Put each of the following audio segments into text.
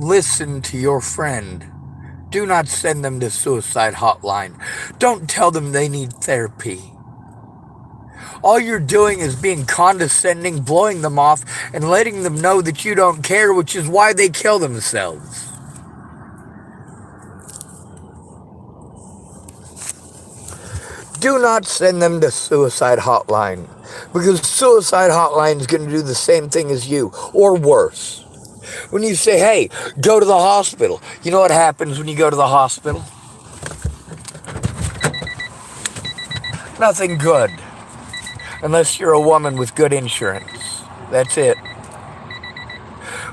Listen to your friend. Do not send them to suicide hotline. Don't tell them they need therapy. All you're doing is being condescending, blowing them off, and letting them know that you don't care, which is why they kill themselves. Do not send them to suicide hotline, because suicide hotline is going to do the same thing as you, or worse. When you say, hey, go to the hospital, you know what happens when you go to the hospital? Nothing good. Unless you're a woman with good insurance. That's it.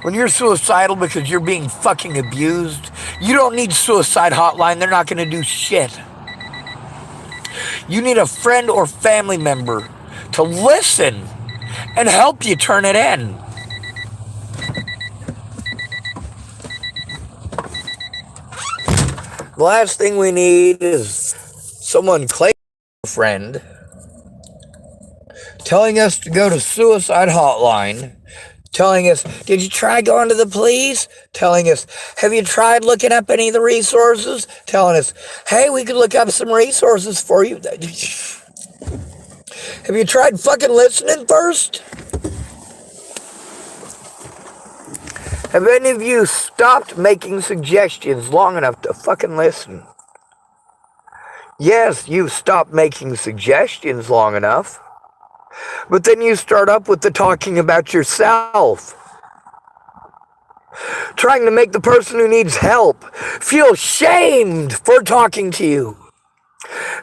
When you're suicidal because you're being fucking abused, you don't need suicide hotline. They're not going to do shit. You need a friend or family member to listen and help you turn it in. The last thing we need is someone claiming a friend, telling us to go to suicide hotline, telling us, did you try going to the police? Telling us, have you tried looking up any of the resources? Telling us, hey, we could look up some resources for you. Have you tried fucking listening first? Have any of you stopped making suggestions long enough to fucking listen? Yes, you've stopped making suggestions long enough. But then you start up with the talking about yourself. Trying to make the person who needs help feel shamed for talking to you.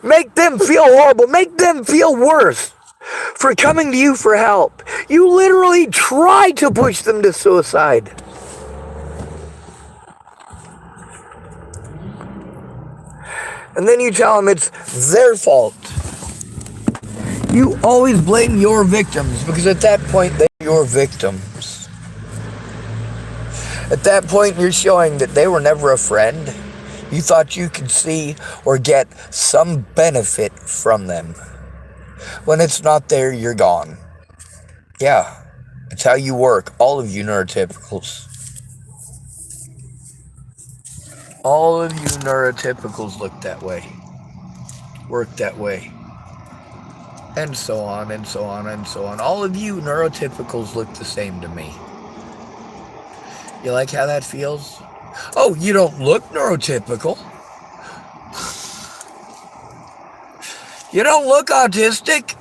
Make them feel horrible. Make them feel worse for coming to you for help. You literally try to push them to suicide. And then you tell them it's their fault. You always blame your victims because at that point they're your victims. At that point you're showing that they were never a friend. You thought you could see or get some benefit from them. When it's not there, you're gone. Yeah, it's how you work, all of you neurotypicals. All of you neurotypicals look that way, work that way, and so on and so on and so on. All of you neurotypicals look the same to me. You like how that feels? Oh, you don't look neurotypical. You don't look autistic.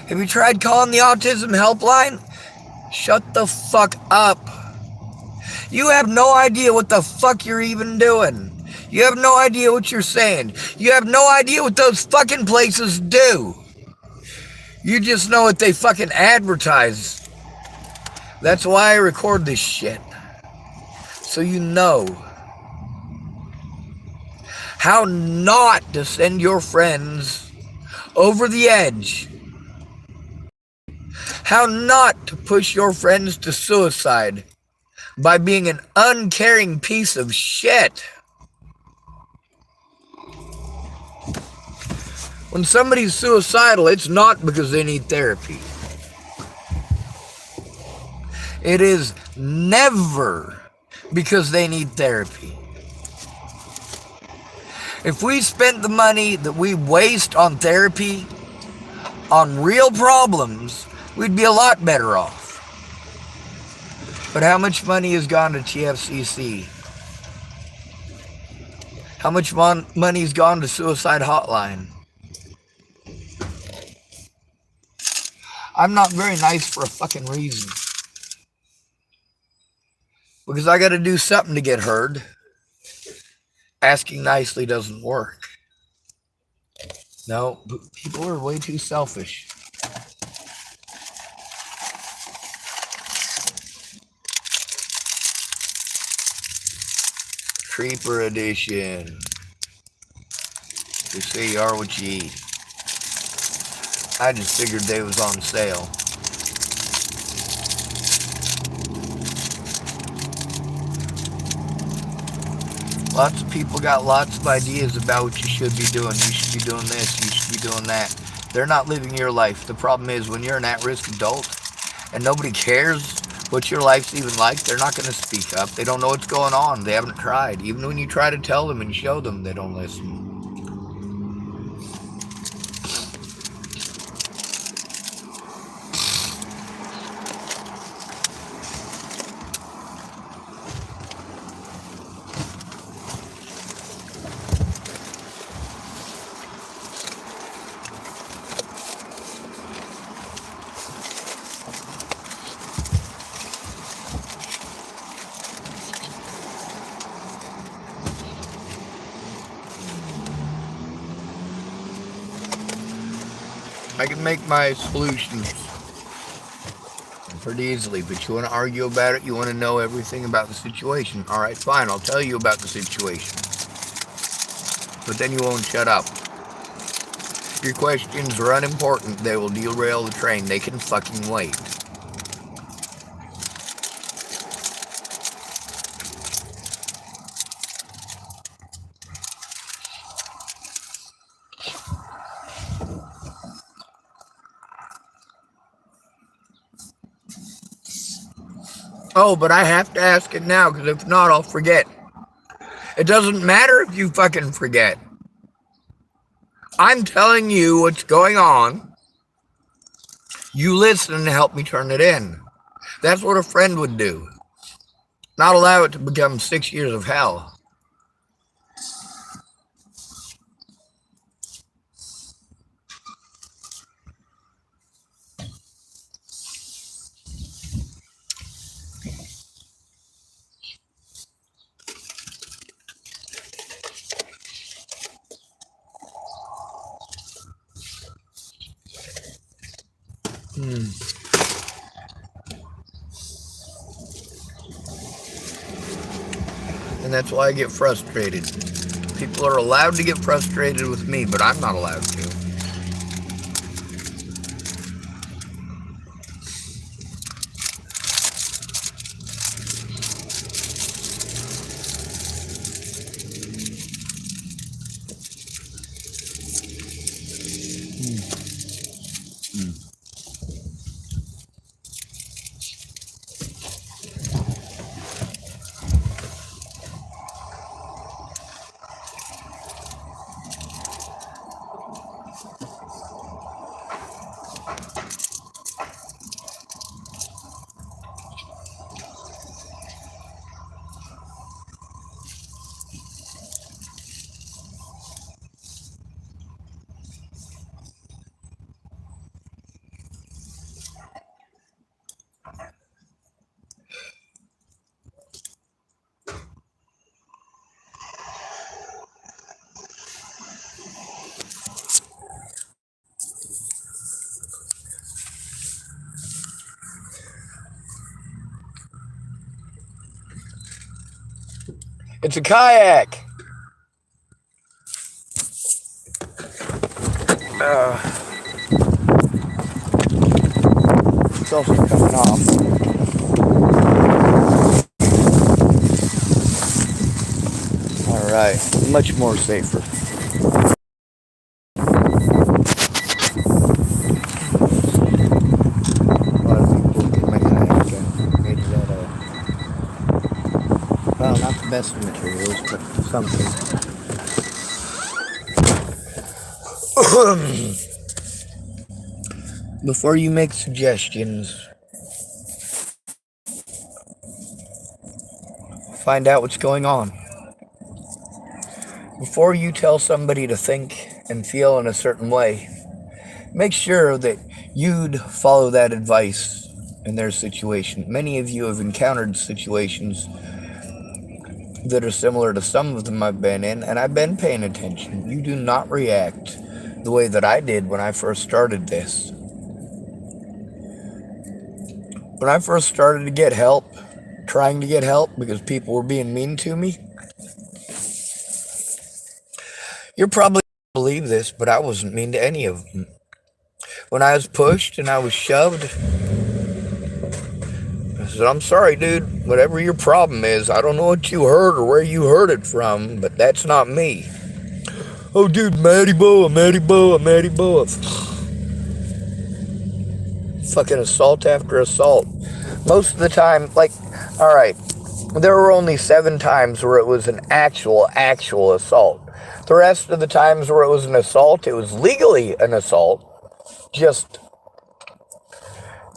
Have you tried calling the autism helpline? Shut the fuck up. You have no idea what the fuck you're even doing. You have no idea what you're saying. You have no idea what those fucking places do. You just know what they fucking advertise. That's why I record this shit. So you know how not to send your friends over the edge. How not to push your friends to suicide by being an uncaring piece of shit. When somebody's suicidal, it's not because they need therapy. It is never because they need therapy. If we spent the money that we waste on therapy on real problems, we'd be a lot better off. But how much money has gone to TFCC? How much money has gone to suicide hotline? I'm not very nice for a fucking reason. Because I gotta do something to get heard. Asking nicely doesn't work. No, people are way too selfish. Creeper edition. They say you are what you eat. I just figured they was on sale. Lots of people got lots of ideas about what you should be doing. You should be doing this, you should be doing that. They're not living your life. The problem is when you're an at-risk adult and nobody cares what your life's even like, they're not going to speak up. They don't know what's going on. They haven't tried. Even when you try to tell them and show them, they don't listen. I can make my solutions pretty easily, but you want to argue about it, you want to know everything about the situation. Alright, fine, I'll tell you about the situation. But then you won't shut up. Your questions are unimportant. They will derail the train. They can fucking wait. Oh, but I have to ask it now, because if not, I'll forget. It doesn't matter if you fucking forget. I'm telling you what's going on. You listen and help me turn it in. That's what a friend would do. Not allow it to become 6 years of hell. And that's why I get frustrated. People are allowed to get frustrated with me, but I'm not allowed to. It's a kayak. It's also coming off. Alright, much more safer. Well, not the best of materials, but something. Before you make suggestions, find out what's going on. Before you tell somebody to think and feel in a certain way, make sure that you'd follow that advice in their situation. Many of you have encountered situations that are similar to some of them I've been in, and I've been paying attention. You do not react the way that I did when I first started this. When I first started to get help, trying to get help because people were being mean to me, you're probably going to believe this, but I wasn't mean to any of them. When I was pushed and I was shoved, I said, I'm sorry, dude. Whatever your problem is, I don't know what you heard or where you heard it from, but that's not me. Oh, dude, Matty Boa. Fucking assault after assault. Most of the time, like, all right, there were only 7 times where it was an actual assault. The rest of the times where it was an assault, it was legally an assault, just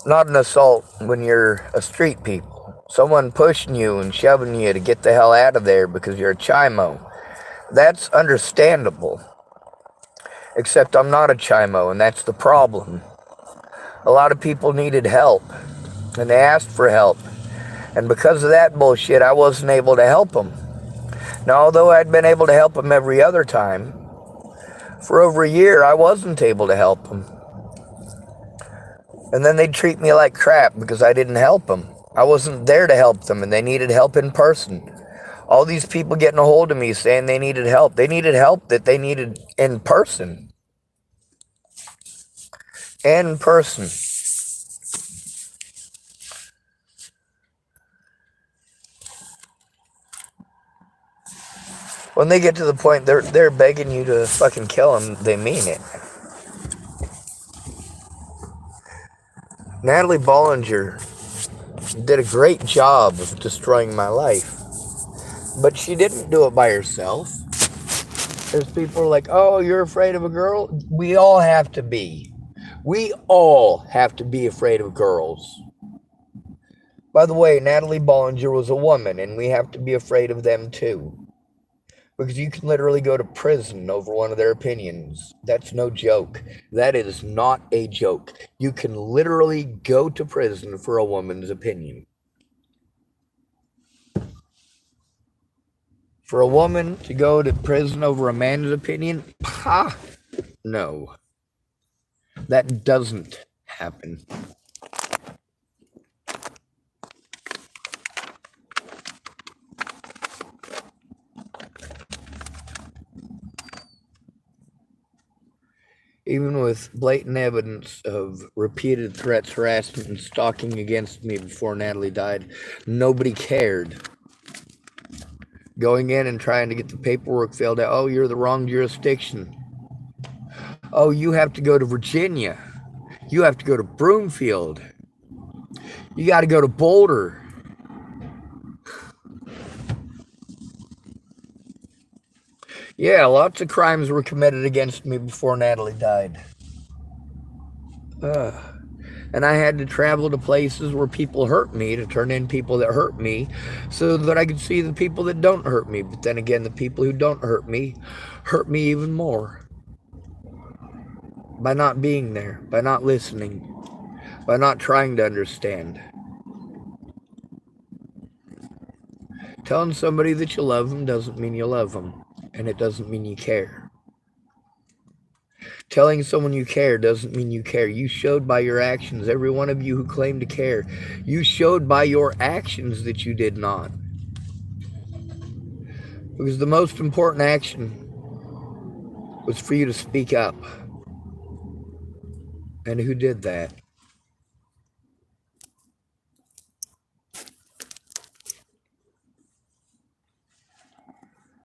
not an assault when you're a street people. Someone pushing you and shoving you to get the hell out of there because you're a chimo. That's understandable. Except I'm not a chimo, and that's the problem. A lot of people needed help, and they asked for help. And because of that bullshit, I wasn't able to help them. Now, although I'd been able to help them every other time, for over a year, I wasn't able to help them. And then they'd treat me like crap because I didn't help them. I wasn't there to help them, and they needed help in person. All these people getting a hold of me saying they needed help. They needed help that they needed in person. In person. When they get to the point they're begging you to fucking kill them, they mean it. Natalie Bollinger did a great job of destroying my life. But she didn't do it by herself. There's people who are like, oh, you're afraid of a girl? We all have to be. We all have to be afraid of girls. By the way, Natalie Bollinger was a woman, and we have to be afraid of them too. Because you can literally go to prison over one of their opinions. That's no joke. That is not a joke. You can literally go to prison for a woman's opinion. For a woman to go to prison over a man's opinion? Ha! No. That doesn't happen. Even with blatant evidence of repeated threats, harassment, and stalking against me before Natalie died, nobody cared. Going in and trying to get the paperwork filled out. Oh, you're the wrong jurisdiction. Oh, you have to go to Virginia. You have to go to Broomfield. You got to go to Boulder. Yeah, lots of crimes were committed against me before Natalie died. And I had to travel to places where people hurt me to turn in people that hurt me so that I could see the people that don't hurt me. But then again, the people who don't hurt me even more. By not being there, by not listening, by not trying to understand. Telling somebody that you love them doesn't mean you love them. And it doesn't mean you care. Telling someone you care doesn't mean you care. You showed by your actions, every one of you who claimed to care, you showed by your actions that you did not. Because the most important action was for you to speak up. And who did that?